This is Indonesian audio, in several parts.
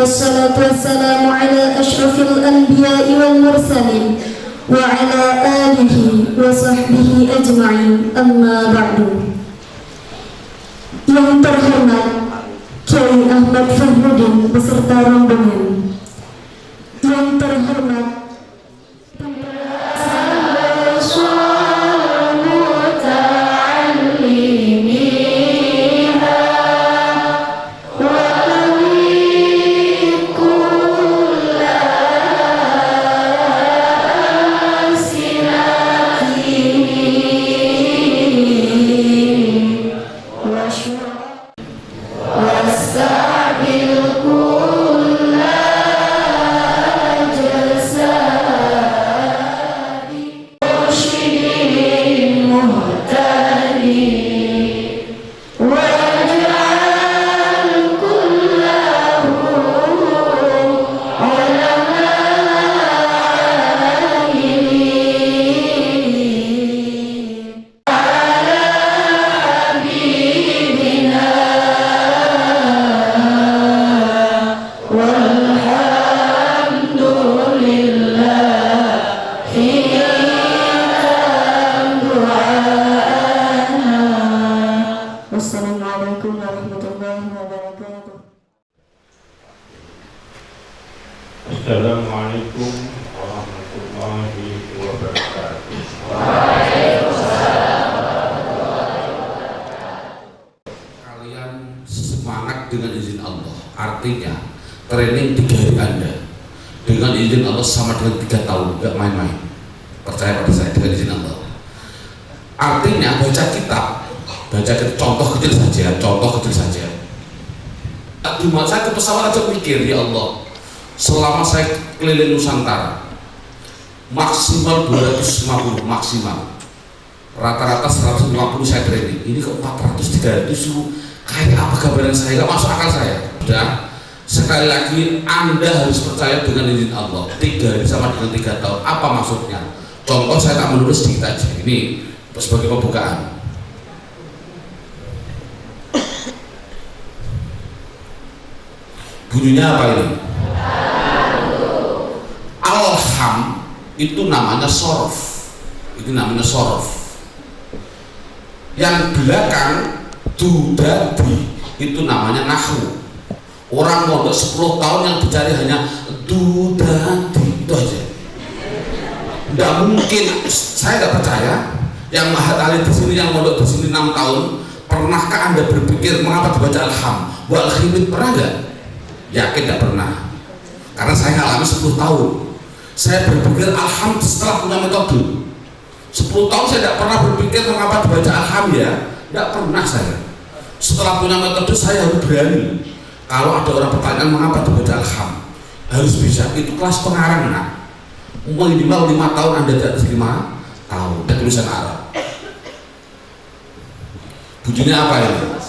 والصلاة والسلام على أشرف الأنبياء والمرسلين وعلى آله وصحبه أجمعين. أما بعد. Yang terhormat Kiai Ahmad Fahmuddin beserta rombongan. Yang terhormat Assalamualaikum warahmatullahi wabarakatuh. Kalian semangat dengan izin Allah. Artinya training 3 hari Anda dengan izin Allah sama dengan 3 tahun, gak main-main. Percaya pada saya, dengan izin Allah. Artinya baca kitab, contoh kecil saja. Cuma saya ke pesawat aja mikir, ya Allah, selama saya keliling Nusantara maksimal 250, maksimal rata-rata 150 saya training, ini ke 400, 300 kayak apa gambaran saya, gak masuk akal saya. Dan sekali lagi Anda harus percaya dengan izin Allah. 3 hari sama dengan 3 tahun, apa maksudnya? Contoh saya tak menulis sedikit aja, ini sebagai pembukaan. Bunyinya apa ini? Alham itu namanya sorof. Yang belakang dudadi itu namanya nahwu. Orang mondok 10 tahun yang dicari hanya dudadi, itu aja. Tidak mungkin, saya tidak percaya. Yang mahat alim di sini, yang mondok di sini 6 tahun, pernahkah Anda berpikir mengapa dibaca alham? Wal khimit pernah nggak? Yakin tidak pernah. Karena saya ngalami 10 tahun. Saya berpikir alham setelah punya metode. 10 tahun saya tidak pernah berpikir mengapa dibaca alham ya. Tidak pernah saya. Setelah punya metode saya harus berani. Kalau ada orang bertanya mengapa dibaca alham, harus bisa. Itu kelas pengarang nak. Minimal 5 tahun Anda di atas 5 tahun. Dan tulisan Arab. Bunyinya apa ini?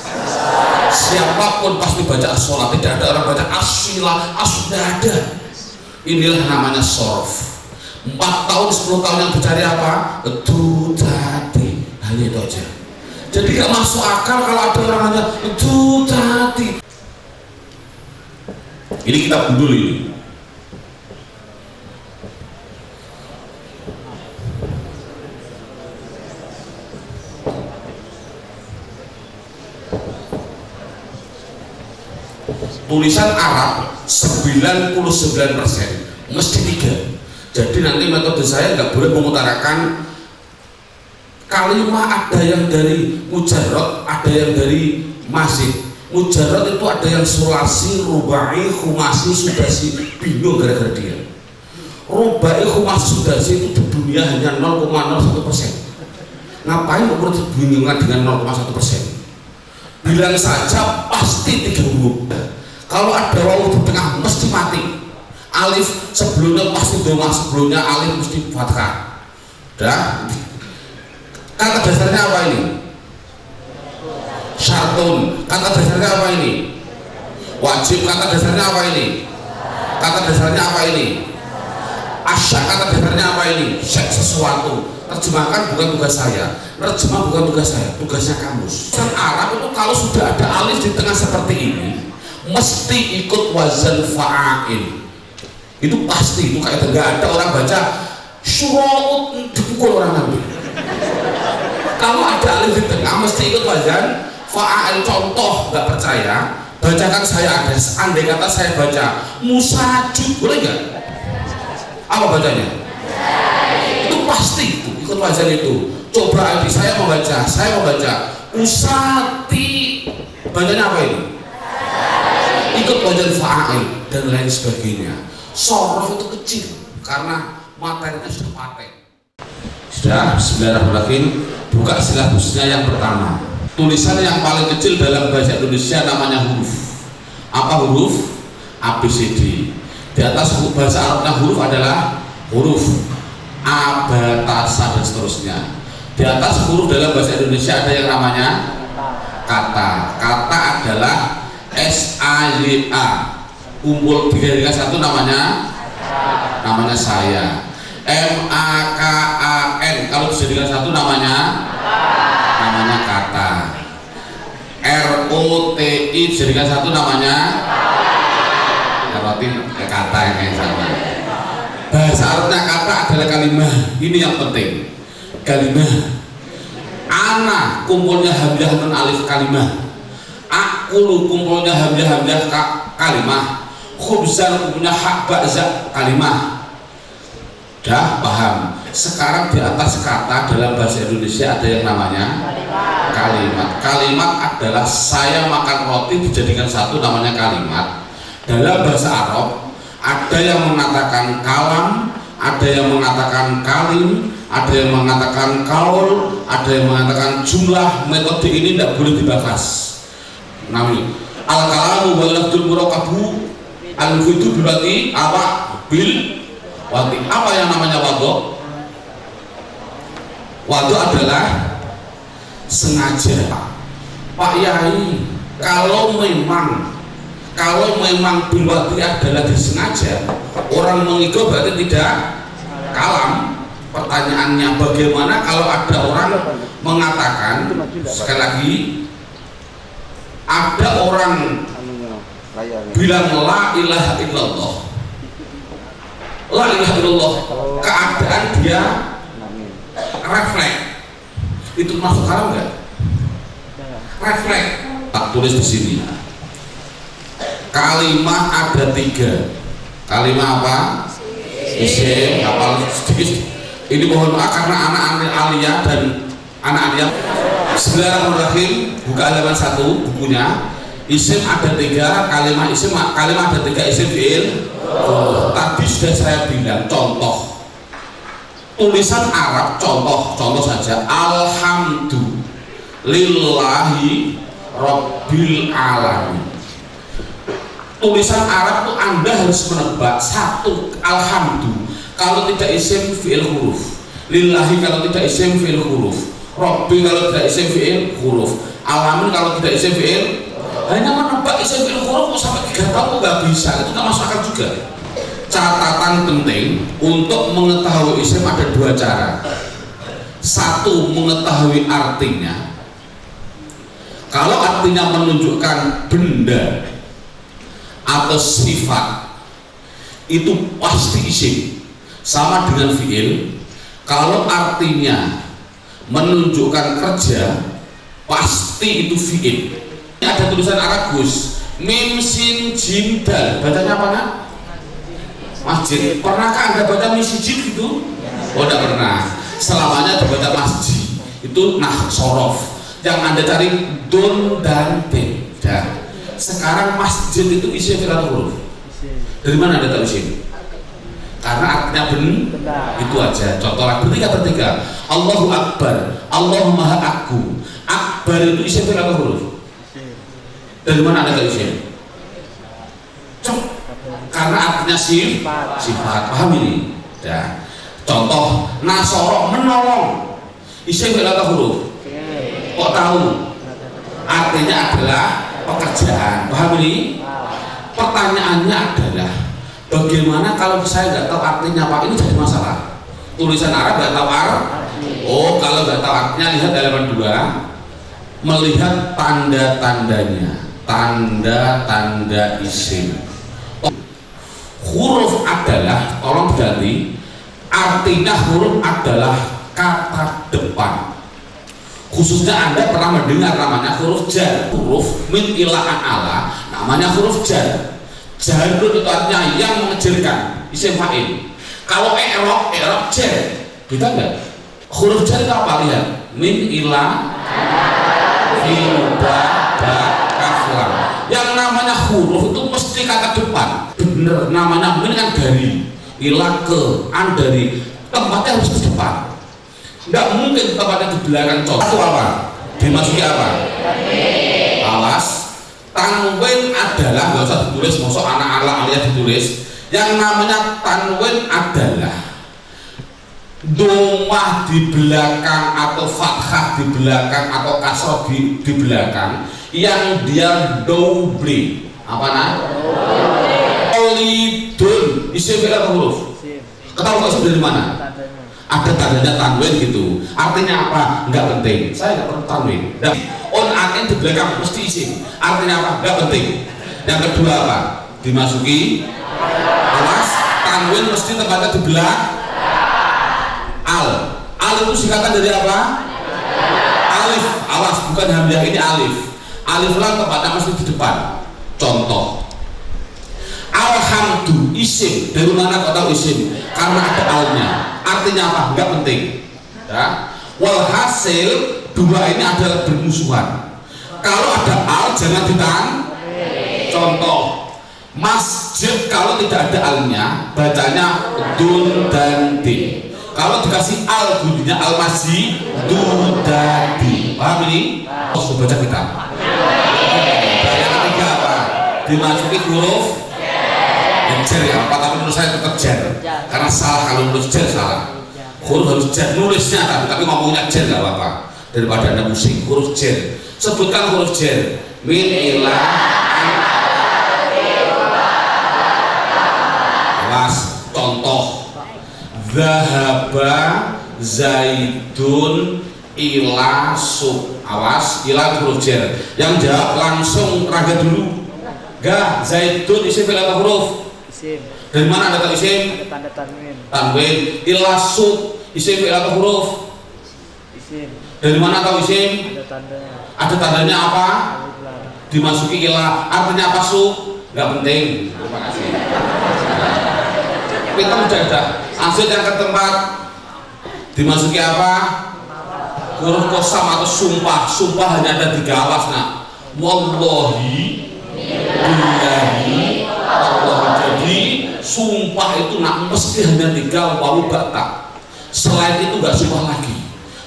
Siapapun pasti baca as-sholat, tidak ada orang baca as-silah, tidak ada. Inilah namanya sorof. 4 tahun, 10 tahun yang dicari apa? Itu tadi, hanya itu aja. Jadi gak masuk akal kalau ada orang hanya itu tadi. Ini kita gundul ini. Tulisan Arab 99% mesti 3. Jadi nanti metode saya nggak boleh mengutarakan kalimat, ada yang dari mujarrad, ada yang dari mazid. Mujarrad itu ada yang sulasi, rubai, khumasi, sudasi, bingung gara-gara dia. Rubai, khumasi, sudasi itu di dunia hanya 0,01%. Ngapain ukur bingungan dengan 0,1%? Bilang saja pasti 3 huruf. Kalau ada wawu di tengah mesti mati. Alif sebelumnya pasti doma, sebelumnya alif mesti fathah. Dah. Kata dasarnya apa ini? Syartun. Kata dasarnya apa ini? Wajib. Kata dasarnya apa ini? Kata dasarnya apa ini? Asyak. Kata dasarnya apa ini? Syak sesuatu. Terjemahkan bukan tugas saya. Terjemah bukan tugas saya. Tugasnya kamus. Tulisan Arab itu kalau sudah ada alif di tengah seperti ini, mesti ikut wazan fa'il. Itu pasti, itu kayak nggak ada orang baca syurut dipukul orang ambil. Kalau ada alif di tengah mesti ikut wazan fa'il. Contoh, nggak percaya, bacakan saya ada. Andai kata saya baca musajid, boleh nggak? Apa bacanya? Itu pasti itu ikut wazan itu. Coba adik saya membaca usati, bacanya apa ini? Ikut wazan fa'il dan lain sebagainya. Sorof itu kecil karena materinya sudah paten. Sudah, bismillahirrahmanirrahim. Buka silabusnya yang pertama. Tulisan yang paling kecil dalam bahasa Indonesia namanya huruf. Apa huruf? ABCD. Di atas bahasa Arabnya huruf adalah huruf A, B, T, S, dan seterusnya. Di atas huruf dalam bahasa Indonesia ada yang namanya kata. Kata adalah S-A-Y-A. Kumpul 3 dengan 1 namanya saya. M-A-K-A-N kalau dijadikan 1 namanya kata. R-O-T-I dijadikan 1 namanya kata yang sama. Bahasa Arabnya kata adalah kalimah. Ini yang penting. Kalimah. Ana kumpulnya hamzah nun alif kalimah. Akulu kumpulnya hamzah kalimah. Khubzan kumpulnya hak ba'za kalimah. Dah paham? Sekarang di atas kata dalam bahasa Indonesia ada yang namanya kalimat. Kalimat adalah saya makan roti dijadikan 1 namanya kalimat. Dalam bahasa Arab ada yang mengatakan kalam, ada yang mengatakan kalim, ada yang mengatakan kaul, ada yang mengatakan jumlah. Metode ini tidak boleh dibahas. Namun al-kalamu wal lafdzul murakabu al-fitu berarti apa? Bil wati. Apa yang namanya wadhu? Wadhu adalah sengaja. Pak Yai, kalau memang bilwati adalah disengaja, orang mengigo berarti tidak kalam. Pertanyaannya bagaimana kalau ada orang mengatakan, sekali lagi, ada orang bilang la ilaha illallah, la ilaha illallah, keadaan dia refleks, itu masuk kalam nggak? Refleks. Tak tulis di sini. Kalimah ada 3. Kalimah apa? Isim. Hafal sedikit. Ini mohon maaf karena anak-anak Alia dan anak Alia. Bismillahirrahmanirrahim. Buka halaman 1 bukunya. Isim ada 3, kalimah ada 3 isim fi'il. Tadi sudah saya bilang contoh. Tulisan Arab contoh saja. Alhamdulillahi Rabbil alamin. Tulisan Arab itu Anda harus menebak 1 alhamdulillah kalau tidak isim fi'il huruf, lillahi kalau tidak isim fi'il huruf, Rabbi kalau tidak isim fi'il huruf, alamin kalau tidak isim fi'il. Hanya menebak isim fi'il huruf sampai 3 tahun nggak bisa, itu nggak masuk akal juga. Catatan penting untuk mengetahui isim ada 2 cara. 1 mengetahui artinya. Kalau artinya menunjukkan benda atau sifat itu pasti isim, sama dengan fi'il. Kalau artinya menunjukkan kerja pasti itu fi'il. Ini ada tulisan Arab Gus, mim sin jim dal, bacanya apa nak? Masjid. Pernahkah Anda baca misjid gitu? Oh tidak pernah. Selamanya dibaca masjid. Itu nah sorof. Yang Anda cari don dan te. Sekarang masjid itu isim fi'il atau huruf? Dari mana Anda tahu isim? Karena artinya benar. Itu aja. Contoh bertiga. Allahu Akbar, Allahu Maha Aku. Akbar itu isim fi'il atau huruf? Dari mana Anda tahu isim? Karena artinya sifat. Paham ini? Ya. Contoh nasoro menolong. Isim fi'il atau huruf? Kok tahu? Artinya adalah pekerjaan. Paham ini? Pertanyaannya adalah bagaimana kalau saya nggak tahu artinya Pak? Ini jadi masalah. Tulisan Arab nggak tahu Arab. Oh, kalau nggak tahu artinya lihat halaman 2. Melihat tanda-tandanya. tanda-tanda isim. Huruf adalah, tolong diganti, artinya huruf adalah kata depan. Khususnya Anda pernah mendengar namanya huruf jar. Huruf min ila an ala namanya huruf jar. Jarun itu artinya yang mengejarkan, isim fa'il. Kalau i'rab jar, kita enggak. Huruf jar itu apa? Lihat, min ila ba kaflam. Yang namanya huruf itu mesti kata depan. Bener, namanya min kan dari, ila ke, an dari, tempatnya harus ke depan. Nggak mungkin tempatnya di belakang. Contoh apa? Dimasuki apa? Awas. Tanwin adalah, nggak usah ditulis, masuk anak ala alia ditulis. Yang namanya tanwin adalah domah di belakang atau fathah di belakang atau kasroh di belakang yang dia double. Apa nah? Olidun isim fi'il atau huruf? Ketahui nggak dari mana? Ada tandanya tanwin gitu. Artinya apa? Nggak penting. Saya nggak perlu tanwin. Dan on akin di belakang mesti isim. Artinya apa? Nggak penting. Yang kedua apa? Dimasuki. Awas. Tanwin mesti tempatnya di belakang. Al itu singkatan dari apa? Alif. Awas, bukan hamzah, ini alif. Alif lam tempatnya mesti di depan. Contoh, alhamdu isim. Dari mana kau tahu isim? Karena ada alnya. Artinya apa? Enggak penting ya. Walhasil dua ini adalah bermusuhan. Kalau ada al jangan ditang. Contoh, masjid kalau tidak ada alnya bacanya dun dan di. Kalau dikasih al bunyinya al masjid dudadi. Paham ini? Harus baca kita. Yang ketiga apa? Dimasuki huruf jar ya, apa tapi menurut saya tetap jar karena salah. Kalau menurut jar salah, huruf harus jar nulisnya, tapi ngomongnya jar gak apa-apa daripada anda musik. Huruf jar, sebutkan huruf jar. Min ila awas. Contoh, zahaba zaidun ila sub. Awas, ila huruf jar. Yang jawab langsung raga dulu. Gak, zaidun isim fi'il atau huruf? Isim. Dari mana ada tahu isim? Ada tanda tanwin. Tanwin. Ila sub isim fi'il atau huruf? Isim. Dari mana tahu isim? Ada tandanya. Ada tandanya apa? Dimasuki ila. Artinya apa sub? Gak penting. Terima kasih. Kita udah. Lanjut yang ke tempat. Dimasuki apa? Huruf qasam atau sumpah. Sumpah hanya ada 3 awas nak. Wallahi, billahi, Allah. Jadi sumpah itu nak mesti hanya 3 wawu batak. Selain itu nggak sumpah lagi.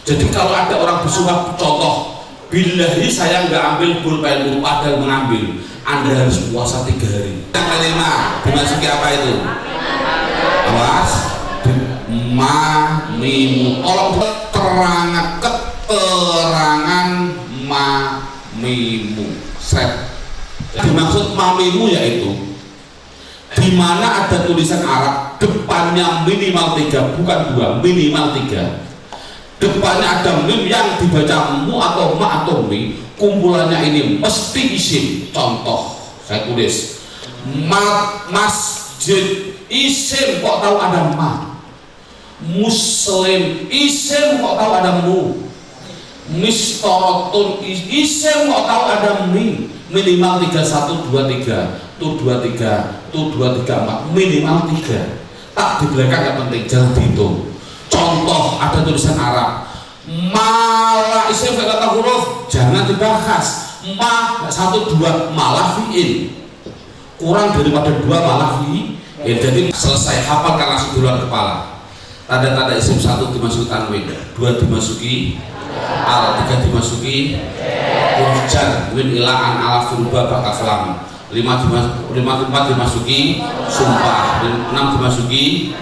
Jadi kalau ada orang bersumpah, contoh, billahi saya nggak ambil pulpen, padahal mengambil. Anda harus puasa 3 hari. Yang kelima, dimasuki apa itu? Awas, mamimu. Tolong keterangan mamimu. Set. Dimaksud mamimu yaitu di mana ada tulisan Arab depannya minimal 3, bukan 2, minimal 3. Depannya ada mim yang dibaca mu atau ma atau mi, kumpulannya ini mesti isim. Contoh, saya tulis masjid isim, kok tahu ada ma. Muslim isim, kok tahu ada mu. Mistorotun isim, kok tahu ada mi. Minimal 3, 1, 2, 3, tuh 2, 3, tuh 2, 3, 4, minimal 3. Tak di belakang nggak penting, jangan dihitung. Contoh, ada tulisan Arab malah isim fi'il atau huruf, jangan dibahas. Ma 1, 2 malah fi'il, kurang daripada 2 malah fi'il. Jadi selesai, hafalkan langsung di luar kepala. Tanda-tanda isim 1 dimasuki tanwin, 2 dimasuki al, 3 dimasuki huruf jar, min ila an ala furba bakaflam, 4 dimasuki sumpah, 6 dimasuki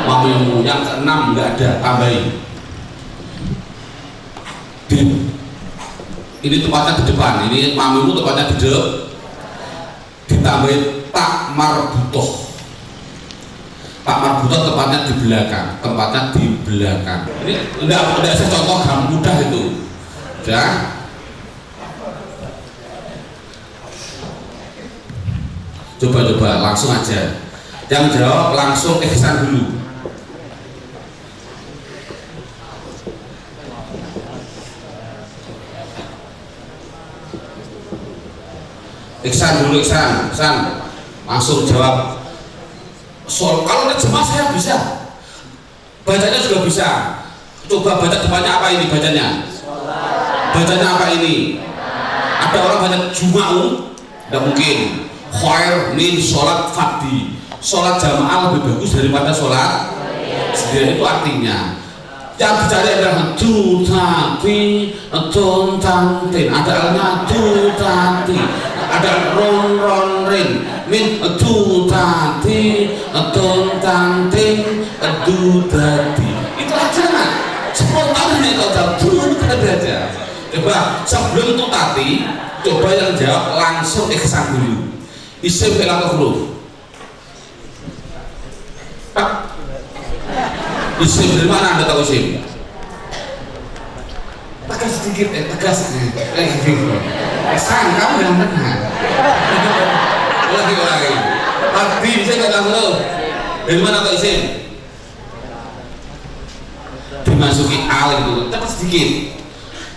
mamimu. Yang ke-6 nggak ada, tambahin. Ini tempatnya di depan, ini mamimu tempatnya di depan, ditambahin tak marbutoh. Tak marbutoh tempatnya di belakang, tempatnya di belakang. Ini udah saya contoh, mudah itu ya. Coba langsung aja. Yang jawab langsung ihsan dulu. Ihsan dulu, Ihsan. Langsung jawab. Soal kalau terjemah saya bisa. Bacanya juga bisa. Coba baca depannya apa ini bacanya? Bacanya apa ini? Ada orang baca Juma'u? Tidak mungkin. Khair min sholat fardhi. Sholat jamaah lebih bagus daripada sholat sendiri. Itu artinya yang dicari adalah tutati tuntantin. Ada alnya tutati, ada ron rin min tutati tuntantin dudati. Itu aja kan 10 tahun ini kau jawab dulu aja. Coba sebelum tutati, coba yang jawab langsung ihsan dulu. Isim fi'il atau huruf? Isim dari mana Anda tahu isim? Tegas sedikit, tegas. Ihsan, kamu yang benar. Ulangi. Tadi bisa nggak tahu? Dari mana tahu isim? Dimasuki al itu, cepat sedikit.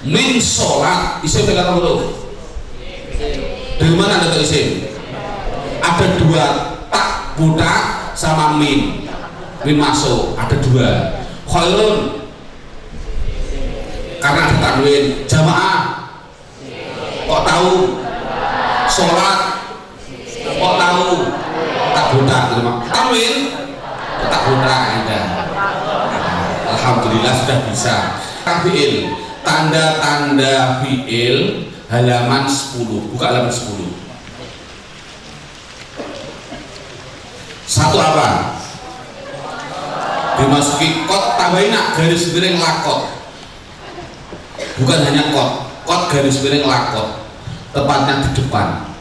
Min sholat, isim fi'il atau huruf? Dari mana Anda tahu isim? Ada 2, tak buta sama min masuk, ada 2. Khairun karena ada tanwin. Jamaah kok tahu? Sholat kok tahu? Tak buta. Tanwin tak buta. Alhamdulillah sudah bisa. Fi'il, tanda-tanda fi'il halaman 10. Buka halaman 10. Satu apa? Dimasuki kot, tambahin garis miring lakot. Bukan hanya kot garis miring lakot. Tepatnya di depan.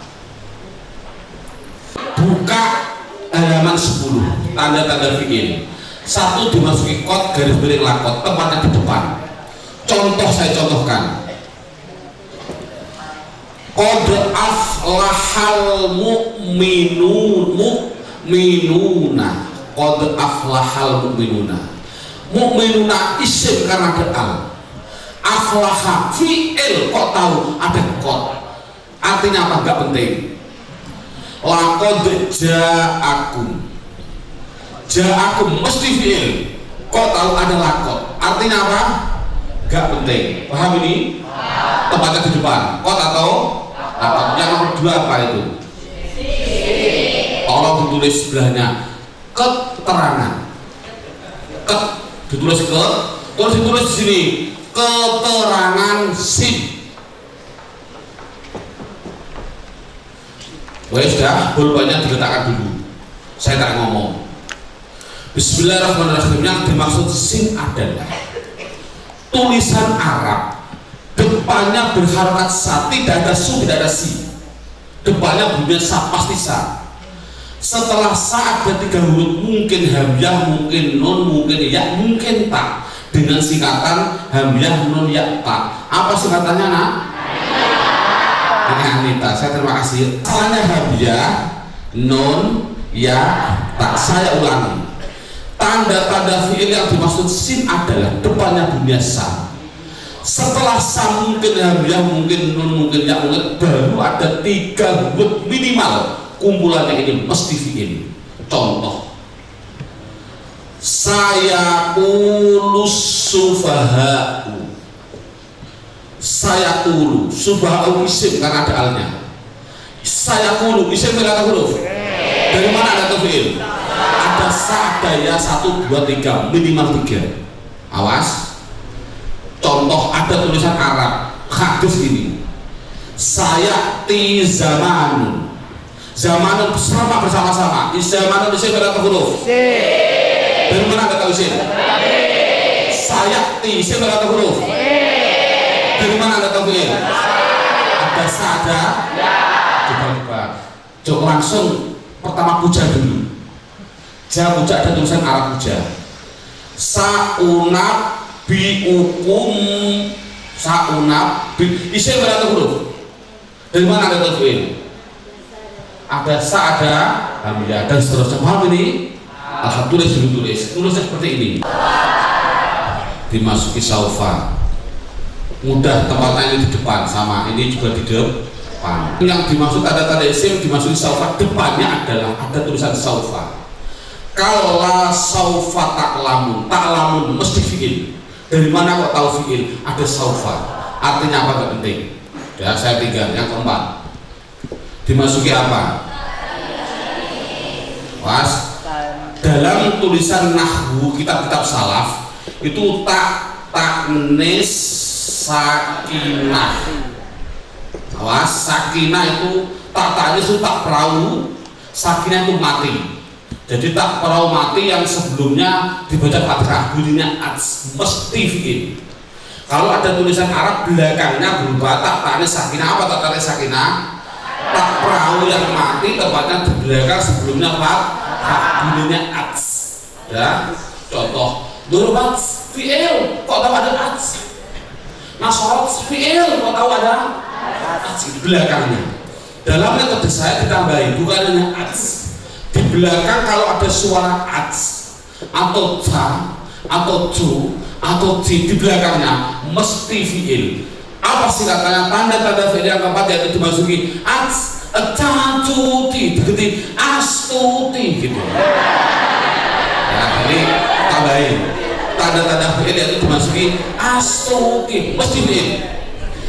Buka halaman 10. Tanda-tanda fi'il. 1 dimasuki kot garis miring lakot. Tepatnya di depan. Contoh saya contohkan. Qad aflahal mu'minuna. Qad aflahal mu'minuna. Mu'minuna isim karena ada al. Aflaha fi'il, kok tahu ada qad. Artinya apa? Enggak penting. Laqad ja'akum mesti fi'il. Kok tahu ada laqad. Artinya apa? Enggak penting. Paham ini? Tempatnya di depan. Qad atau laqad. Yang nomor 2 apa itu? Tolong ditulis sebelahnya keterangan. Ditulis terus ditulis di sini keterangan sim. Sudah, pulpennya diletakkan dulu. Saya tak ngomong. Bismillahirrahmanirrahim. Yang dimaksud sim adalah tulisan Arab. Depannya berharokat sa, tidak ada su, tidak ada si. Depannya bunyinya sa, pasti sa. Setelah sa ada 3 huruf, mungkin hamzah, mungkin nun, mungkin ya, mungkin tak. Dengan singkatan hamzah, nun, ya, tak. Apa singkatannya nak? Ini Anita, saya terima kasih. Salahnya hamzah, nun, ya, tak. Saya ulangi. Tanda-tanda fi'il yang dimaksud sin adalah depannya bunyinya sa. Setelah sa mungkin hamzah, mungkin nun, mungkin ya, mungkin baru ada 3 huruf minimal. Kumpulannya ini mesti fi'il. Contoh, saya ulus sufaha'u. Saya ulu sufaha'u isim karena ada alnya. Saya ulu isim berapa huruf? Dari mana ada fi'il? Ada sa, ada ya, 1, 2, 3, minimal 3. Awas. Contoh, ada tulisan Arab hadis ini. Saya ti zamanun. Zamanun bersama-sama. Zamanun isim berapa huruf? Dari mana ada isim? Saya ti isim berapa huruf? Dari mana ada fi'il? Ada sada. Coba langsung pertama puja dulu. Ja puja, ada tulisan Arab puja. Saunab biukum. Saunab bi isim berapa huruf? Dari mana ada fi'il? ada sa, ada hamzah dan seterusnya. Paham ini? Alhamdulillah dulu tulisnya seperti ini. Dimasuki saufa. Mudah, tempatnya ini di depan, sama ini juga di depan. Yang dimaksud tanda-tanda isim dimasuki saufa, depannya adalah ada tulisan saufa. Kala saufa taklamun mesti fi'il. Dari mana kok tahu fi'il? Ada saufa. Artinya apa? Gak penting. Ya, saya tinggal yang keempat. Dimasuki apa? Was. Dalam tulisan nahwu kitab-kitab salaf itu taknis sakinah. Awas, sakinah itu taknis itu tak perahu, sakinah itu mati. Jadi tak perahu mati yang sebelumnya dibaca fathah, bunyinya ats, mesti fi'il. Kalau ada tulisan Arab belakangnya berupa taknis sakinah, apa taknis sakinah? Tak perahu yang mati tempatnya di belakang sebelumnya fathah, bunyinya ats. Ya, contoh Durbat fi'il, kok tahu ada ats? Nasrot fi'il, kok tahu ada ats di belakangnya. Dalam metode saya ditambahin, bukan hanya ats. Di belakang kalau ada suara ats atau ta atau tu atau ti di belakangnya mesti fi'il. Apa sih katanya? Tanda-tanda fi'il yang keempat yaitu dimasuki ats, tantuti, begitu astuti gitu. Ya, ini tambahin tanda-tanda fi'il yaitu dimasuki astuti, mesti fi'il.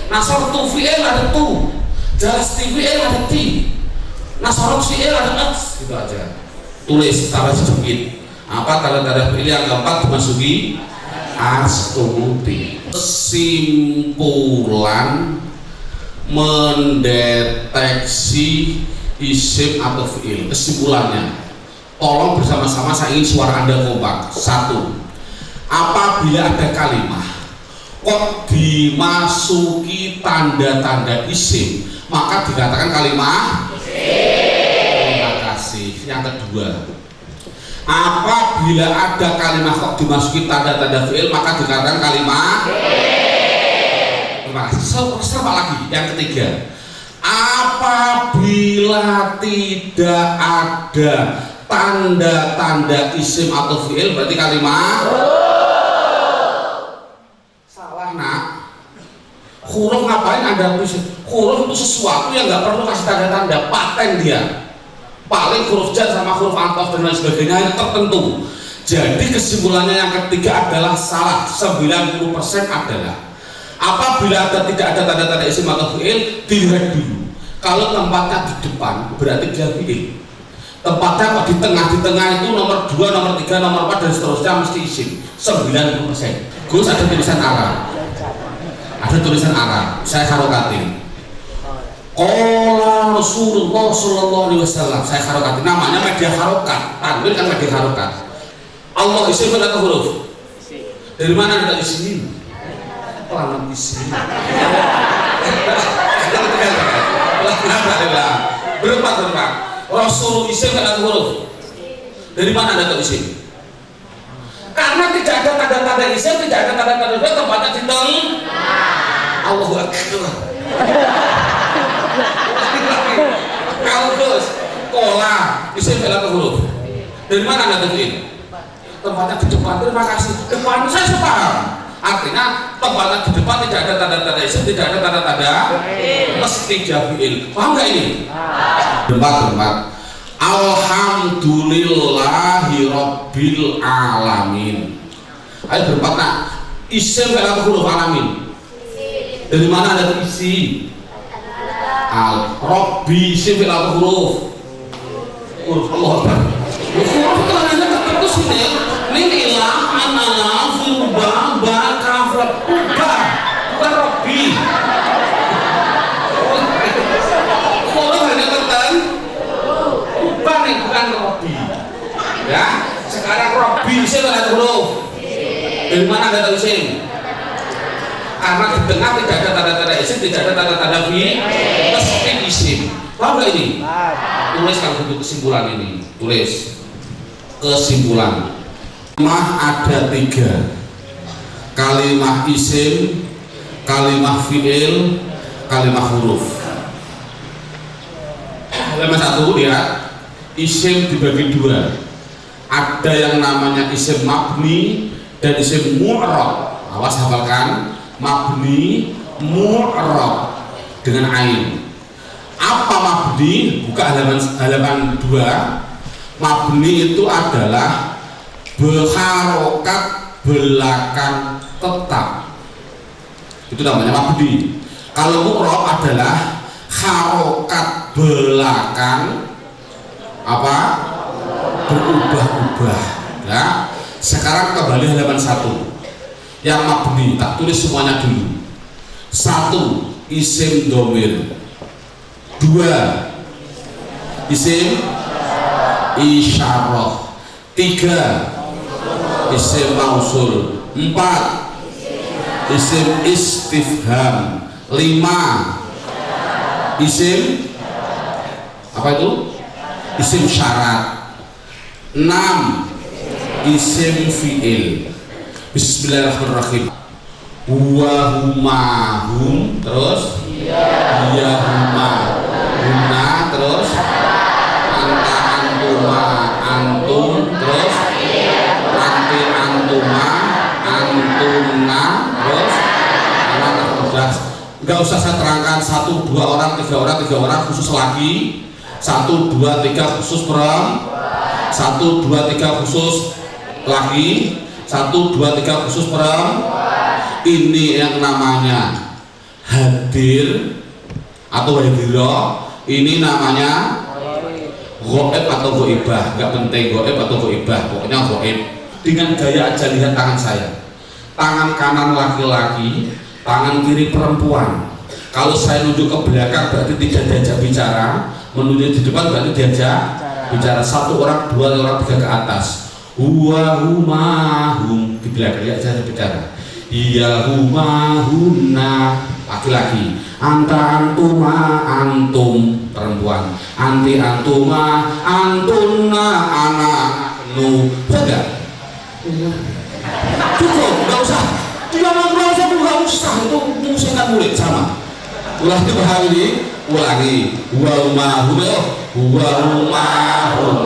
Nasartu fi'il ada tu, jalasti fi'il ada ti, nasarut fi'il ada ats, gitu aja. Tulis tambah sedikit. Apa tanda-tanda fi'il yang keempat dimasuki astuti. Kesimpulan mendeteksi isim atau fi'il. Kesimpulannya, tolong bersama-sama saya ingin suara Anda kompak. Satu, apabila ada kalimah kok dimasuki tanda-tanda isim, maka dikatakan kalimah isim. Terima kasih. Yang kedua, apabila ada kalimah kok dimasuki tanda-tanda fi'il, maka dikatakan kalimah isim. Terima kasih. Sama lagi. Yang ketiga, apabila tidak ada tanda-tanda isim atau fi'il berarti kalimah salah. Nak, huruf ngapain Anda tulis? Huruf itu sesuatu yang nggak perlu kasih tanda-tanda, paten dia. Paling huruf jar sama huruf athof dan lain sebagainya itu tertentu. Jadi kesimpulannya yang ketiga adalah salah. 90% adalah apabila tidak ada tanda-tanda isim atau fi'il, dilihat dulu. Kalau tempatnya di depan berarti dia fi'il. Tempatnya kok di tengah itu nomor 2, nomor 3, nomor 4 dan seterusnya mesti isim. 90%. Gus, ada tulisan Arab. Ada tulisan Arab. Saya harokatin. Qala Rasulullah sallallahu alaihi wasallam. Saya harokatin. Namanya media harokat. Tanwin kan media harokat. Allah isim atau huruf? Dari mana ada isim? Pelan isim. Berempat. Rasul isim atau huruf? Dari mana ada isim? Karena tidak ada tanda-tanda isim, tidak ada tanda-tanda fi'il, tempatnya di tengah. Allahu Akbar. Kalau terus kola isim atau huruf? Dari mana ada fi'il? Tempatnya di depan. Terima kasih. Depan saya sepaham. Artinya tempatnya di depan tidak ada tanda-tanda isim, tidak ada tanda-tanda mesti fi'il. Paham nggak ini? Berempat. Alhamdulillahi Rabbil Alamin. Ayo berempat. Nak, isim atau huruf alamin? Dari mana ada isi? Al. Rabbi isim atau huruf? Huruf. Allah. Huruf itu hanya tertentu sini. Min ilah anana furba bakafrat uba, bukan Rabbi. Huruf hanya tertentu. Bukan Robbi. Ya, sekarang Robbi isim atau huruf? Dari mana ada isim? Karena di tengah tidak ada tanda-tanda isim, tidak ada tanda-tanda fi'il, mesti isim. Paham nggak ini? Tulis kalau untuk kesimpulan ini. Tulis kesimpulan. Kalimah ada 3. Kalimah isim, kalimah fi'il, kalimah huruf. halaman 1 lihat, isim dibagi dua. Ada yang namanya isim mabni dan isim mu'rab. Awas hafalkan, mabni mu'rab dengan ain. Apa mabni? Buka halaman 2. Mabni itu adalah berharokat belakang tetap. Itu namanya mabni. Kalau mu'rab adalah harokat belakang apa? Berubah-ubah. Ya. Sekarang kembali halaman 1. Yang mabni, tak tulis semuanya dulu. 1. Isim domir. 2. Isim isyarah. 3. Isim mausul. 4. Isim istifham. 5. Isim apa itu? Isim syarat. 6. Isim fi'il. Bismillahirrahmanirrahim. Wa huma hum, terus ya huma huna, terus anta antuma antum, terus anti antuma antumna, terus enggak usah saya terangkan 1, 2 orang, 3 orang, 3 orang khusus laki. 1, 2, 3 khusus perempuan. 1, 2, 3 khusus laki. 1, 2, 3 khusus perempuan. Ini yang namanya hadir atau hadiroh. Ini namanya goib atau goibah. Gak penting goib atau goibah, pokoknya goib. Dengan gaya aja, lihat tangan saya. Tangan kanan laki-laki, tangan kiri perempuan. Kalau saya nunjuk ke belakang berarti tidak diajak bicara, menunjuk di depan berarti diajak bicara. 1 orang, 2 orang, 3 ke atas. Huwa huma hum, di belakang ya saya bicara. Iya huma hunna, laki-laki. Anta antuma antum, perempuan. Anti antuma antunna anak nu. Sudah. Cukup, nggak usah. Jangan merasa nggak usah, itu musingkan murid sama. Ulangi berhari, ulangi. Huwa huma hum, huwa huma hum.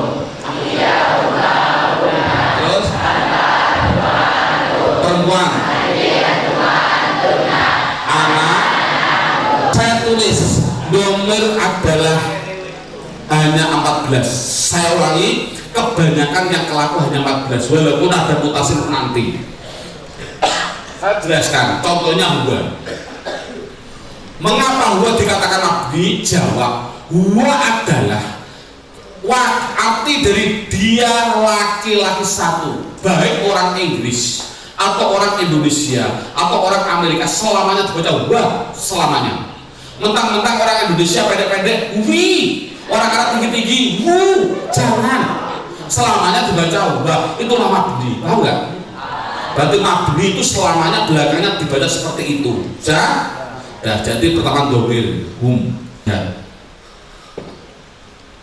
Terus perempuan. Anak. Saya tulis domir adalah hanya 14. Saya ulangi, kebanyakan yang kelaku hanya 14 walaupun ada mutasi nanti. Saya jelaskan, contohnya huwa. Mengapa huwa dikatakan mabni? Jawab, huwa adalah arti dari dia laki-laki satu, baik orang Inggris atau orang Indonesia atau orang Amerika, selamanya dibaca huwa, selamanya. Mentang-mentang orang Indonesia pendek-pendek wi, orang Arab tinggi-tinggi wu, jangan. Selamanya dibaca huwa, itu nama mabni, tahu nggak? Berarti mabni itu selamanya belakangnya dibaca seperti itu. Nah, jadi pertama domir hum. Ya.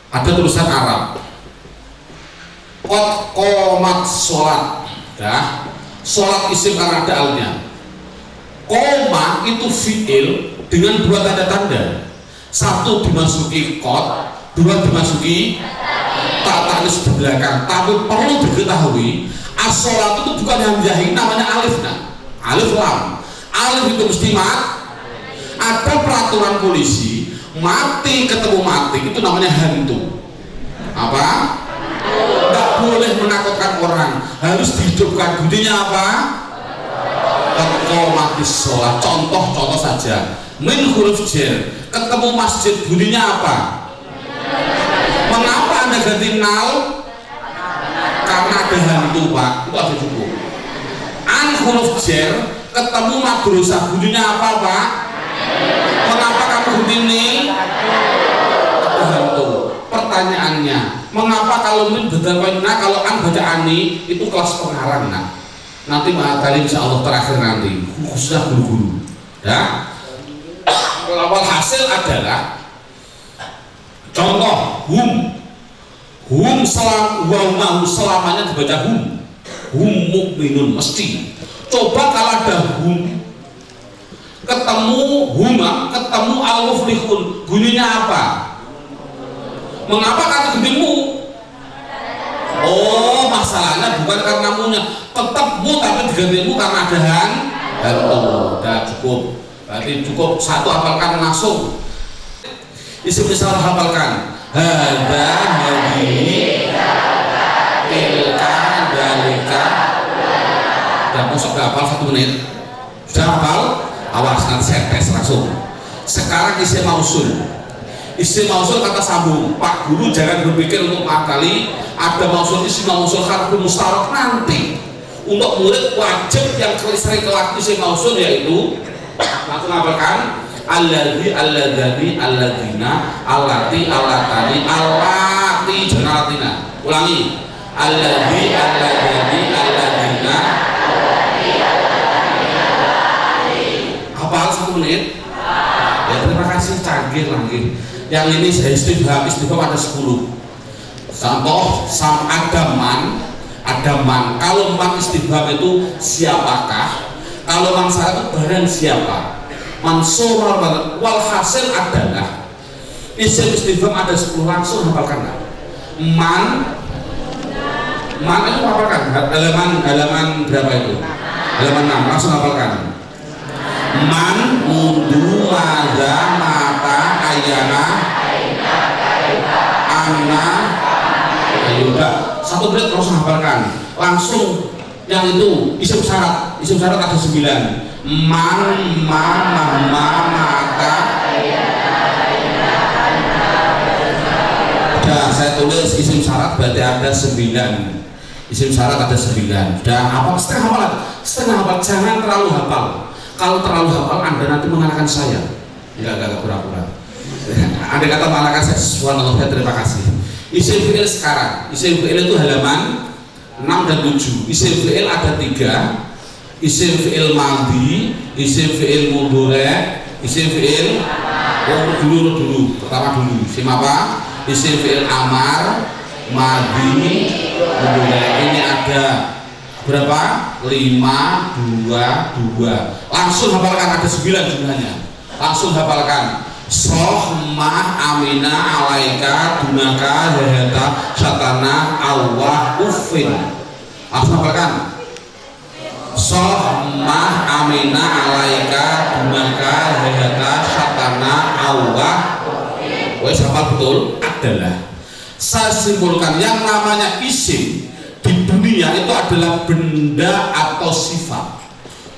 Ada tulisan Arab. Qad qomat sholat. Ya. Sholat isim karena ada alnya. Qoma itu fi'il dengan 2 tanda-tanda. 1 dimasuki qad, 2 dimasuki tanis di belakang. Tapi perlu diketahui, as-sholat itu bukan hamzah, namanya alif. Nah, alif lam. Alif itu mesti mat. Ada peraturan polisi, mati ketemu mati itu namanya hantu. Apa? Tidak boleh menakutkan orang, harus dihidupkan. Bunyinya apa? Qomatis sholat. Contoh saja. Min huruf jar, ketemu masjid, bunyinya apa? Mengapa Anda ganti nal? Karena ada hantu, Pak. Itu ada cukup. An huruf jar, ketemu madrasah, bunyinya apa, Pak? Mengapa kamu ini? Ada hantu. Pertanyaannya, mengapa kalau min berdasarkan kalau an baca ani itu kelas pengarang, nah? Nanti materi insya Allah terakhir nanti khususnya guru-guru. Ya. Awal hasil adalah contoh hum selamanya dibaca hum mukminun mesti. Coba kalau ada hum ketemu huma ketemu al-muflihun, bunyinya apa? Mengapa kata gendingmu? Oh, masalahnya bukan karena munya, tetap mu tapi diganti mu karena ada hantu. Udah cukup. Berarti cukup satu hafalkan langsung. Isim misal hafalkan. Hada hadhihi tilka dalika. Udah masuk hafal 1 menit. Sudah hafal? Awas nanti saya tes langsung. Sekarang isim mausul. Isim mausul kata sambung. Pak Guru jangan berpikir untuk mengakali ada mausul isim mausul harfi mustarok nanti. Untuk murid wajib yang sering kelak isim mausul yaitu langsung hafalkan alladzi alladzani alladzina allati allatani allati jangan allatina. Ulangi. Alladzi alladzani alladzina hafal 1 menit. Ya terima kasih, canggih lagi. Yang ini saya istifham ada 10. Contoh ada man. Kalau man istifham itu siapakah? Kalau man syarat itu barang siapa? Mansur wal hasil adalah isim istifham ada 10 langsung hafalkan. Man itu hafalkan. Halaman berapa itu? Halaman 6 langsung hafalkan. Man mundu mada mata ayana anna udah 1 menit langsung hafalkan langsung. Yang itu isim syarat ada 9. Man ma mata. Udah saya tulis isim syarat berarti ada 9. Isim syarat ada 9. Udah hafal setengah hafal jangan terlalu hafal. Kalau terlalu hafal Anda nanti mengalahkan saya. Enggak pura-pura. Anda kata mengalahkan saya, subhanallah, terima kasih. Isim fi'il sekarang. Isim fi'il itu halaman 6 dan 7. Isim fi'il ada 3. Isim fi'il madhi, isim fi'il mudhari', isim fi'il dulu. Pertama dulu. Isim apa? Isim fi'il amar, madhi, mudhari'. Ini ada berapa? 5, 2, 2. Langsung hafalkan, ada 9 jumlahnya. Langsung hafalkan. Sohmah amina alaika dunaka zahata satana Allah ufin. Langsung hafalkan. Sohmah amina alaika dunaka zahata satana Allah. Wes hafal betul adalah. Saya simpulkan yang namanya isim di dunia itu adalah benda atau sifat.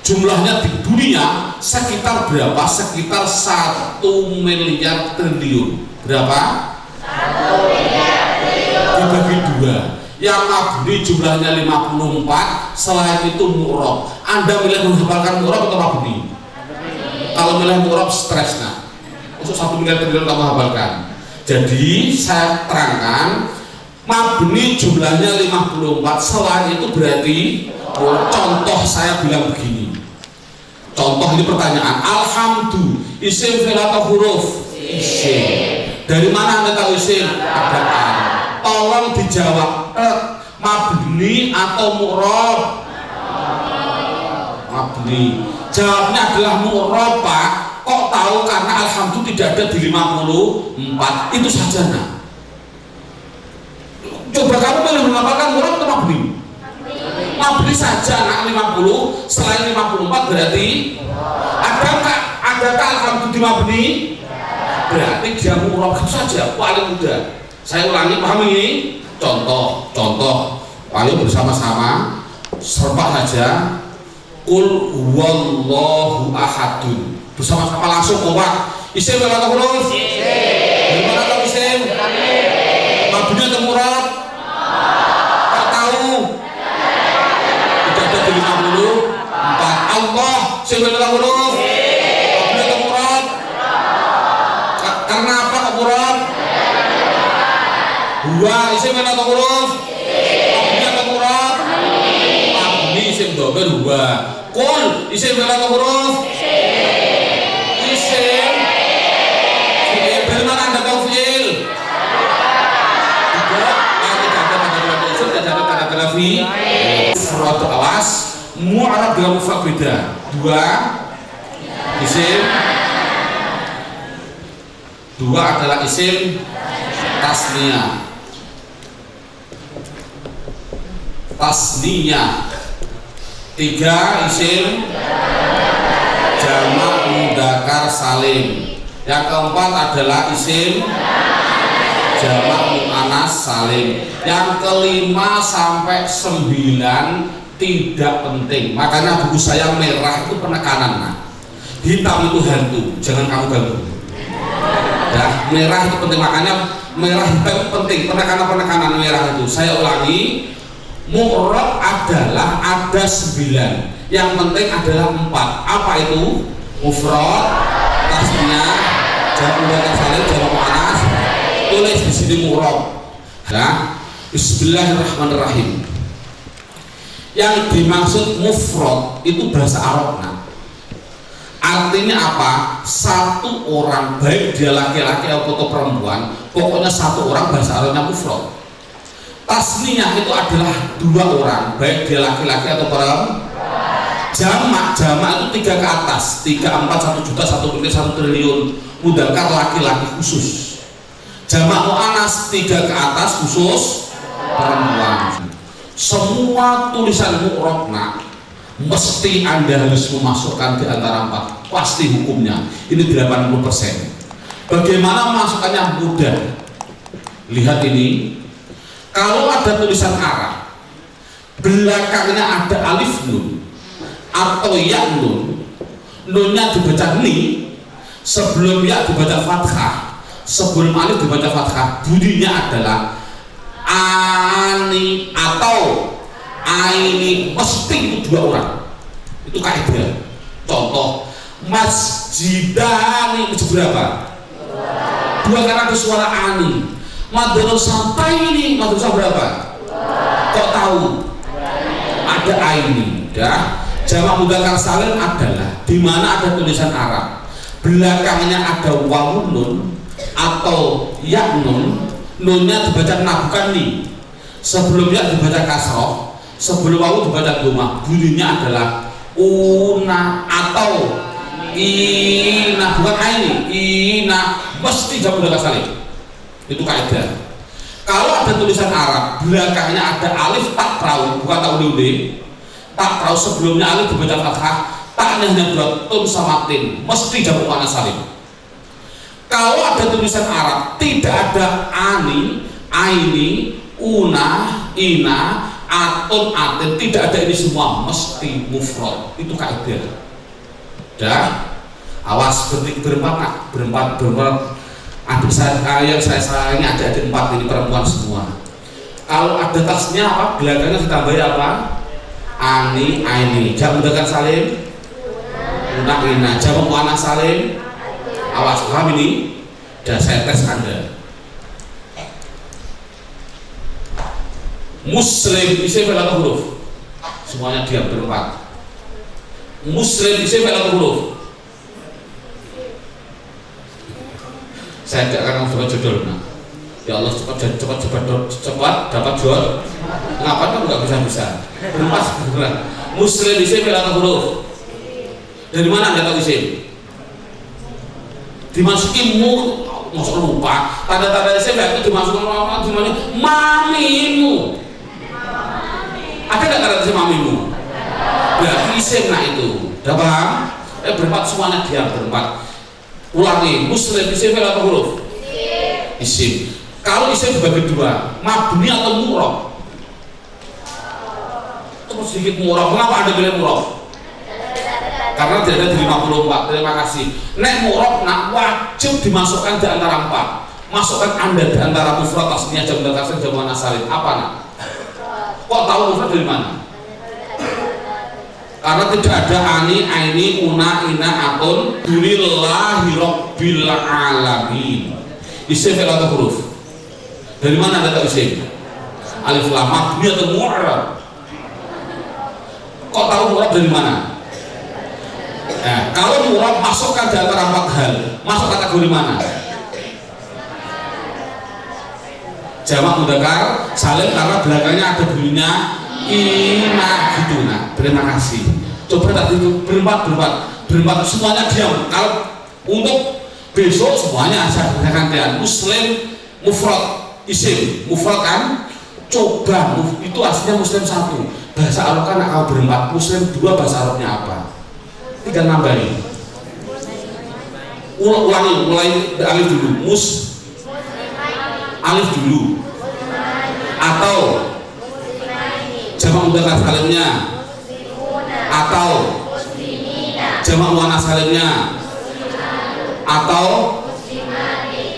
Jumlahnya di dunia sekitar berapa? Sekitar 1 miliar triliun. Berapa? 1 miliar triliun. Dibagi 2. Yang mabni jumlahnya 54. Selain itu mu'rob. Anda milih menghafalkan mu'rob atau mabni? Kalau milih mu'rob stres nah. Untuk 1 miliar triliun kamu hafalkan. Jadi saya terangkan mabni jumlahnya 54. Selain itu berarti contoh saya bilang begini. Contoh ini pertanyaan. Alhamdu isim fi'il atau huruf? Isim. Dari mana Anda tahu isim? Ada an. Tolong dijawab. Mabni atau mu'rob? Mabni. Jawabnya adalah mu'rob, Pak. Kok tahu? Karena alhamdu tidak ada di 54. Itu saja nah. Coba kamu boleh menghafalkan mu'rob atau mabni? Mabni saja anak 50. Selain 54 berarti adakah alhamdulillah di mabni? Berarti dia mu'rob saja, paling mudah. Saya ulangi, paham ini? Contoh. Ayo bersama-sama serba saja. Qul huwallahu ahadun. Bersama-sama langsung kompak. Isim atau huruf? Isim. Gimana tahu isim? Mabni atau mu'rob? Tak tahu. Ada di 54. Allah isim atau huruf? Mabni atau mu'rob? Karena apa kok mu'rob? Huwa isim atau huruf? Mabni atau mu'rob? Mabni isim dhamir huwa. Qul isim atau huruf? Isim. Fi'il. Dari mana Anda tahu fi'il? Tidak ada pada isim, tidak ada pada fi'il. Surat awas mu'arab dengan mufrad beda. 2 isim. 2 adalah isim tasniyah 3 isim jamak mudzakkar salim. Yang keempat adalah isim jamak muannas salim. Yang kelima sampai 9 tidak penting. Makanya buku saya merah itu penekanan, nah. Hitam itu hantu, jangan kamu ganggu. Ya, merah itu penting, makanya merah hitam itu penting. Penekanan merah itu. Saya ulangi, mu'rab adalah ada 9. Yang penting adalah 4. Apa itu? Mufrad, tasniyah, jamak mudzakkar salim, jamak muannas. Tulis di sini mu'rab. Ya. Bismillahirrahmanirrahim. Yang dimaksud mufrad itu bahasa Arabnya. Artinya apa? Satu orang, baik dia laki-laki atau perempuan, pokoknya satu orang, bahasa Arabnya mufrad. Tasniyah itu adalah 2 orang, baik dia laki-laki atau perempuan. Jamak itu 3 ke atas, 3, 4, 1 juta, 1 miliar, 1 triliun. Mudzakkar laki-laki khusus. Jamak muannas 3 ke atas khusus perempuan. Semua tulisan mu'rabna mesti Anda harus memasukkan di antara 4. Pasti hukumnya. Ini 80%. Bagaimana memasukkannya? Mudah. Lihat ini. Kalau ada tulisan Arab, belakangnya ada alif nun atau ya nun, nunnya dibaca ni, sebelum ya dibaca fathah, sebelum alif dibaca fathah, bunyinya adalah ani atau aini, mesti itu 2 orang. Itu kaidah. Contoh, masjidani itu berapa? 2 karena ada suara ani. Madrasah ini madrasah berapa? Kok tahu? Ada aini. Ya. Jamak mudzakkar salim adalah di mana ada tulisan Arab, belakangnya ada wawu nun atau ya nun, nunnya dibaca na bukan ni. Sebelum ya dibaca kasroh, sebelum wawu dibaca dhamma. Bunyinya adalah una atau ina, bukan aini. Ina mesti jamak mudzakkar salim. Itu kaidah. Kalau ada tulisan Arab, belakangnya ada alif tak perahu, bukan tak udah tak perahu, sebelumnya alif dibaca fathah, taknya hanya 2 tun sama tin, mesti jamak muannas salim. Kalau ada tulisan Arab tidak ada ani, aini, una, ina, atun, atin, tidak ada ini semua, mesti mufrad. Itu kaidah. Dah, awas berempat. Adik saya yang saya sayangi ada 4 ini perempuan semua. Kalau ada tasnya apa? Belakangnya ditambahi apa? Ani, aini. Jamak mudzakkar salim, una, ina. Jamak muannas salim. Awas, paham ini? Dan saya tes Anda. Muslim isim fi'il atau huruf? Semuanya diam berempat. Muslim isim fi'il atau huruf? Saya tidak akan mencoba judul. Nah, ya Allah, cepat dapat jual. Kenapa kamu nggak bisa? Berempat. Muslim isim fi'il atau huruf? Dari mana Anda tahu isim? Dimasukin masuk lupa. Tanda-tanda isim itu dimasukin mamimu. Ada nggak tanda isim mamimu? Berarti isim, nah itu. Udah paham? Berempat semuanya diam berempat. Ulangi, muslim isim fi'il atau huruf? Isim. Kalau isim dibagi 2, mabni atau mu'rab? Terus sedikit mu'rab. Kenapa Anda pilih mu'rab? Karena tidak ada di 54. Terima kasih. Nek mu'rab nak wajib dimasukkan di antara 4. Masukkan Anda di antara mufrad, tasniyah, jamak mudzakkar salim, jamak muannas salim. Apa nak? Kok tahu mufrad dari mana? Karena tidak ada ani, aini, una, ina, atun. Dulillahi rabbil alamin. Isim fi'il atau huruf? Dari mana Anda tahu isim? Alif lam, mabni atau mu'rab? Kok tahu mu'rab dari mana? Kalau mu'rab masukkan di antara 4 hal, masuk kategori mana? Jamak mudzakkar salim karena belakangnya ada bunyinya ina gitu. Nah, terima kasih. Coba tadi berempat semuanya diam. Kalau untuk besok semuanya saya berikan kalian muslim mufrad isim, mufrad kan? Coba, itu aslinya muslim 1. Bahasa Arab kan kalau berempat, muslim 2 bahasa Arabnya apa? Tinggal nambahin. Ulangi, mulai alif dulu. Alif dulu. Atau jamak mudzakkar salimnya. Atau jamak muannats salimnya. Atau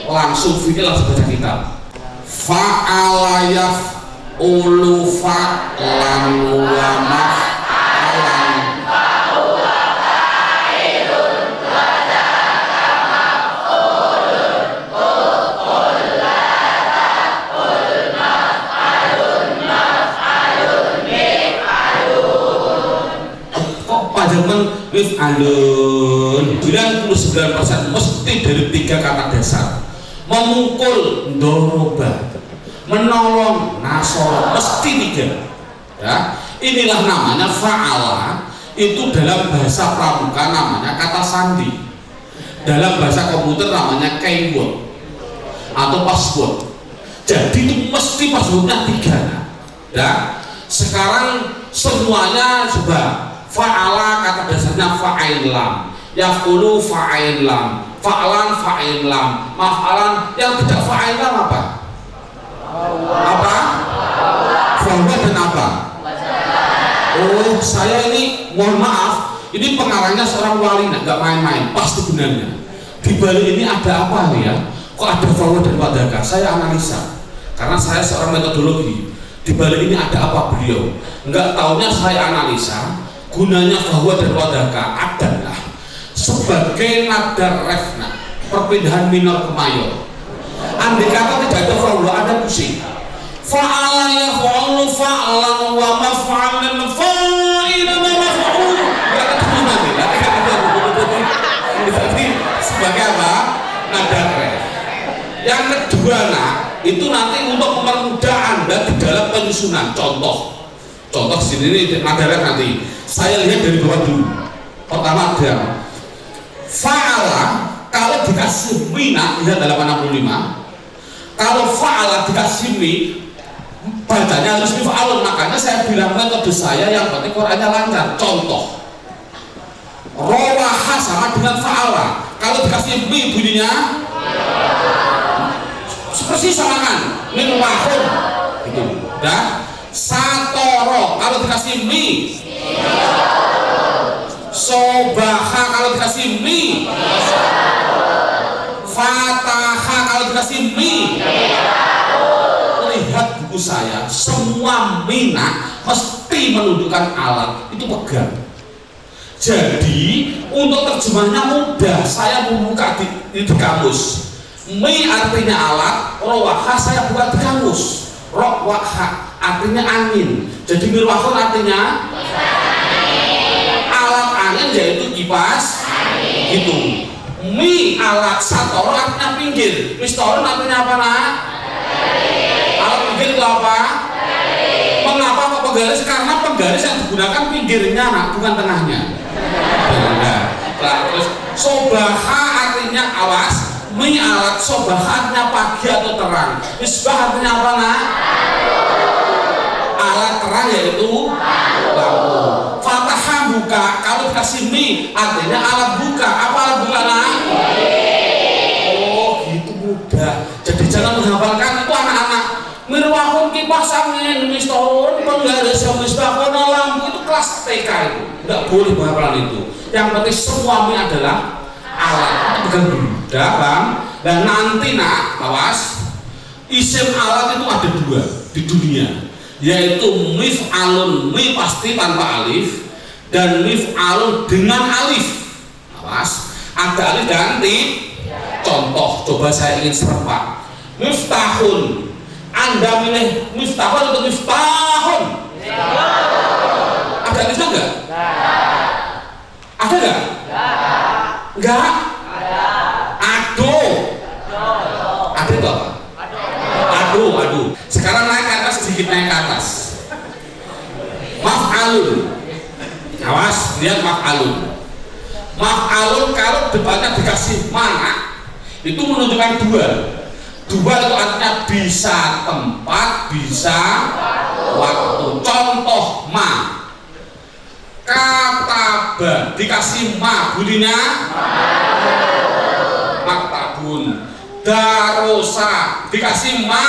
langsung fikir langsung baca kitab. Fa'ala yaf'ulu fa'lan wa maf'alan kok panjang mif'alun 99% mesti dari 3 kata dasar. Memukul doroba, menolong nasoro, mesti 3 ya. Inilah namanya fa'ala. Itu dalam bahasa pramuka namanya kata sandi, dalam bahasa komputer namanya keyword atau password. Jadi itu mesti passwordnya 3 ya. Sekarang semuanya coba. Fa'ala kata dasarnya fa'il lam, yaf'ulu fa'il lam, fa'lan fa'il lam, maf'alan. Yang tidak fa'il lam apa? Apa? Fahuwa dan apa? Oh, saya ini mohon maaf, ini pengarangnya seorang wali, nggak main-main, pasti benarnya. Di balik ini ada apa nih ya? Kok ada fahuwa dan wadaka? Saya analisa, karena saya seorang metodologi. Di balik ini ada apa beliau? Nggak taunya saya analisa. Gunanya fahuwa dan wadaka adalah sebagai nada refna, perpindahan minor ke mayor. Andai kata tidak ada fahuwa, ada pusing. Fa'ala yaf'ulu fa'lan wa maf'alan fa'ilan wa maf'ul. Enggak ketemu nanti. Jadi sebagai apa? Nada ref. Yang kedua itu nanti untuk mempermudah Anda di dalam penyusunan. Contoh sini ini nada ref nanti. Saya lihat dari bawah dulu. Pertama ada fa'ala, kalau dikasih mina, lihat dalam 65. Kalau fa'ala dikasih mi, bacanya harus mif'alun. Makanya saya bilang metode saya yang penting Qur'annya lancar. Contoh, rawaha sama dengan fa'ala. Kalau dikasih mi bunyinya seperti samangan, min wahun gitu. Dan satoro kalau dikasih mi, sobaha kalau dikasih mi, fataha kalau dikasih mi. Lihat buku saya, semua mina mesti menunjukkan alat, itu pegang. Jadi untuk terjemahnya mudah, saya membuka di kamus. Mi artinya alat, rawaha saya buka di kamus. Rawaha artinya angin. Jadi mirwahun artinya alat angin, yaitu kipas gitu. Mi alat satoro artinya pinggir. Mistoron artinya apa nak? Alat pinggir itu apa? Mengapa kok penggaris? Karena penggaris yang digunakan pinggirnya nak, bukan tengahnya. Terus sobaha artinya awas. Mi alat sobaha artinya pagi atau terang. Misbah artinya apa nak? Alat terang yaitu lampu. Fataha buka, kalau dikasih mi artinya alat buka. Apa alat buka nak? Oh gitu mudah. Jadi jangan menghafalkan itu anak-anak. Mirwahun kipas angin, mistorun penggaris, misbah lampu, itu kelas TK itu. Nggak boleh menghafalan itu. Yang penting semua mi adalah alat. Itu bukan benda bang. Dan nanti nak, awas, isim alat itu ada 2 di dunia, yaitu mif'alun, mi pasti tanpa alif, dan mif'alun dengan alif. Awas, ada alif dan ti. Contoh, coba saya ingin serempak. Miftahun, Anda milih miftahun atau miftahun? Ada alifnya enggak? Ada enggak? Enggak? Aduh. Ada itu apa? Aduh. Sekarang naik ke atas, sedikit naik ke atas. Maf'alun. Awas, lihat maf'alun. Maf'alun kalau depannya dikasih mana, itu menunjukkan 2. Dua itu artinya bisa tempat, bisa waktu. Contoh ma, kata ba dikasih ma bunyinya maktabun. Darosa dikasih ma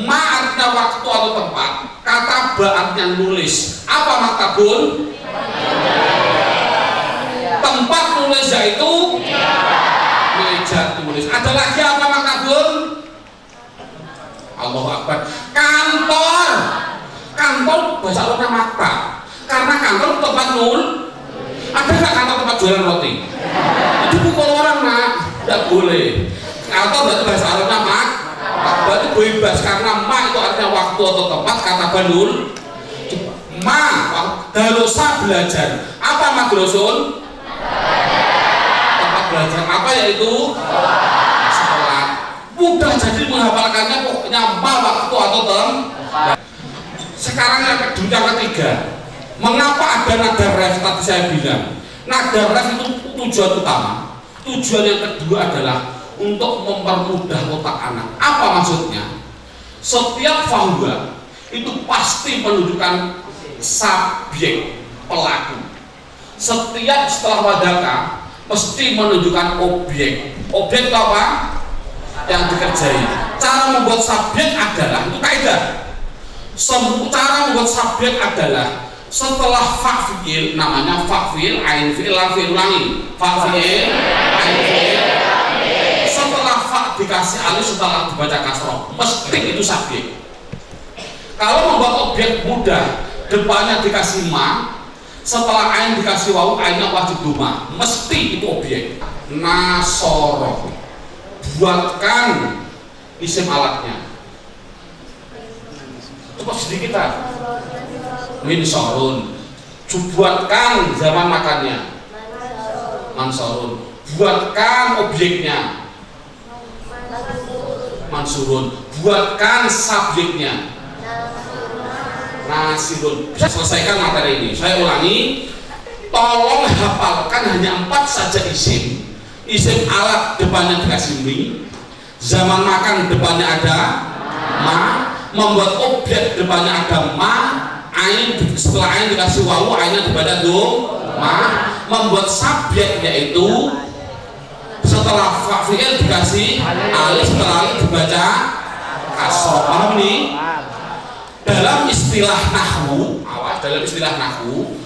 artinya waktu atau tempat. Kata ba artinya nulis. Apa maktabun? Tempat nulis yaitu meja tulis. Ada lagi apa maktabun? Allahu Akbar. Kantor. Kantor bahasa Arabnya maktab. Karena kantor tempat nul. Ada nggak kantor tempat jualan roti? Itu pukul orang nak, tidak boleh. Kantor berarti bahasa Arabnya mak. Berarti bebas karena ma itu artinya waktu atau tempat. Kata banul. Ma darosa belajar. Apa madrosun? Tempat belajar. Apa yaitu? Sekolah. Mudah jadi menghafalkannya, pokoknya ma waktu atau tempat. Sekarang yang ketiga, mengapa ada nada ref? Tadi saya bilang nada ref itu tujuan utama. Tujuan yang kedua adalah untuk mempermudah otak anak. Apa maksudnya? Setiap fahuwa itu pasti menunjukkan subjek, pelaku. Setiap setelah wadaka mesti menunjukkan objek. Objek itu apa? Yang dikerjai. Cara membuat subjek adalah, itu kaidah. Cara membuat subjek adalah setelah fa'fi'il, namanya fa'fi'il, ain fi'il, lam fi'il, ulangi. Fa'fi'il, ain fi'il. Setelah fa' dikasih alif, setelah dibaca kasroh, mesti itu subjek. Kalau membuat objek mudah, depannya dikasih ma, setelah ain dikasih wawu, ainnya wajib doma, mesti itu objek. Nasoro, buatkan isim alatnya. Coba sedikit lah. Min sorun, buatkan zaman makannya. Mansorun, buatkan objeknya. Mansurun, buatkan subjeknya. Nasirun. Bisa selesaikan materi ini. Saya ulangi, tolong hafalkan hanya 4 saja isim. Isim alat depannya dikasih mi, zaman makan depannya ada ma, membuat objek depannya ada ma, ain setelah ain dikasih wawu, ainnya dibaca ma, membuat subjek yaitu setelah fa'fi'il dikasih alif, setelah alif dibaca kasroh. Paham nih? Dalam istilah nahwu, awas, dalam istilah nahwu,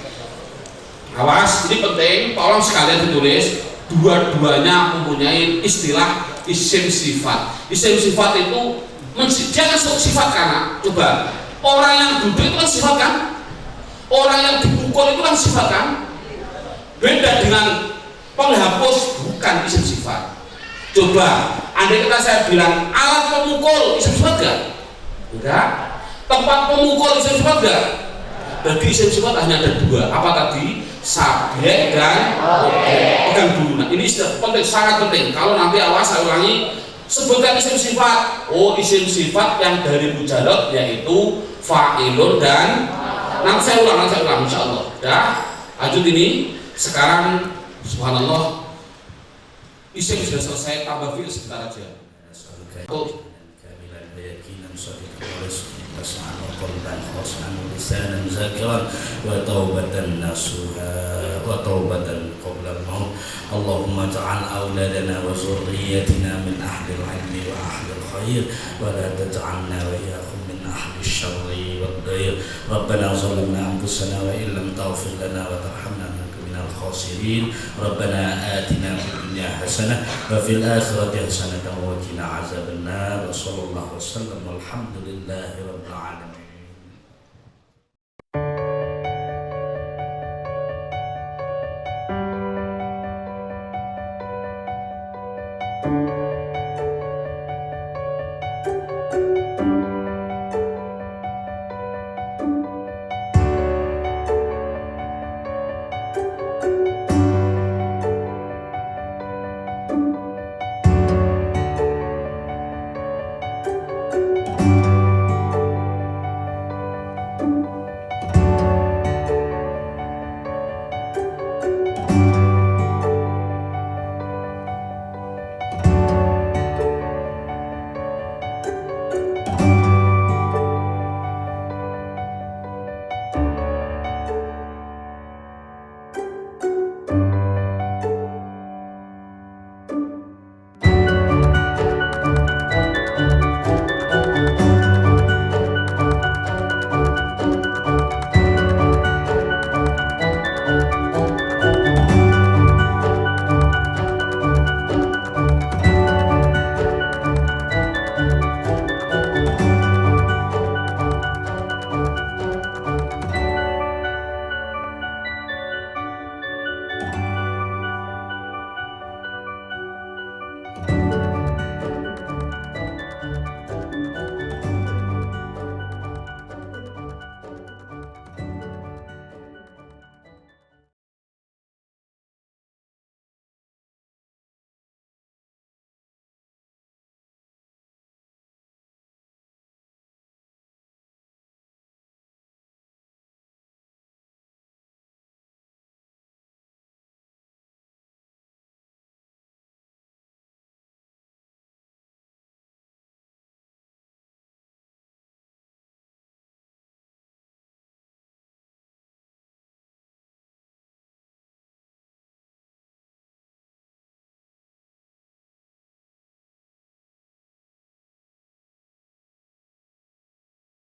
awas, ini penting, tolong sekalian ditulis. Dua-duanya mempunyai istilah isim sifat. Isim sifat itu jangan sifat karena, coba, orang yang duduk itu kan sifat kan? Orang yang dipukul itu kan sifat kan? Beda dengan penghapus, bukan isim sifat. Coba, andai kata saya bilang alat pemukul, isim sifat gak? Enggak. Tempat pemukul isim sifat gak? Berarti isim sifat hanya ada 2. Apa tadi? Subjek dan objek. Pegang dulu. Nah, ini penting, sangat penting. Kalau nanti awas saya ulangi, sebutkan isim sifat. Oh, isim sifat yang dari mujarrad yaitu fa'ilun dan nanti saya ulang insyaallah. Dah, lanjut ini. Sekarang subhanallah, isim sudah selesai, tambah fi'il sebentar aja. قلبا خاصا ولسانا ذاكرا وتوبة نصوحا وتوبة قبل الموت. اللهم اجعل أولادنا وذريتنا من أهل العلم وأهل الخير ولا تجعلنا وإياهم من أهل الشر والضير. ربنا ظلمنا أنفسنا وإن لم تغفر لنا وترحمنا من الخاسرين. ربنا آتنا في الدنيا حسنة وفي الآخرة حسنة وقنا عذاب النار. وصلى الله وسلم والحمد لله رب العالمين.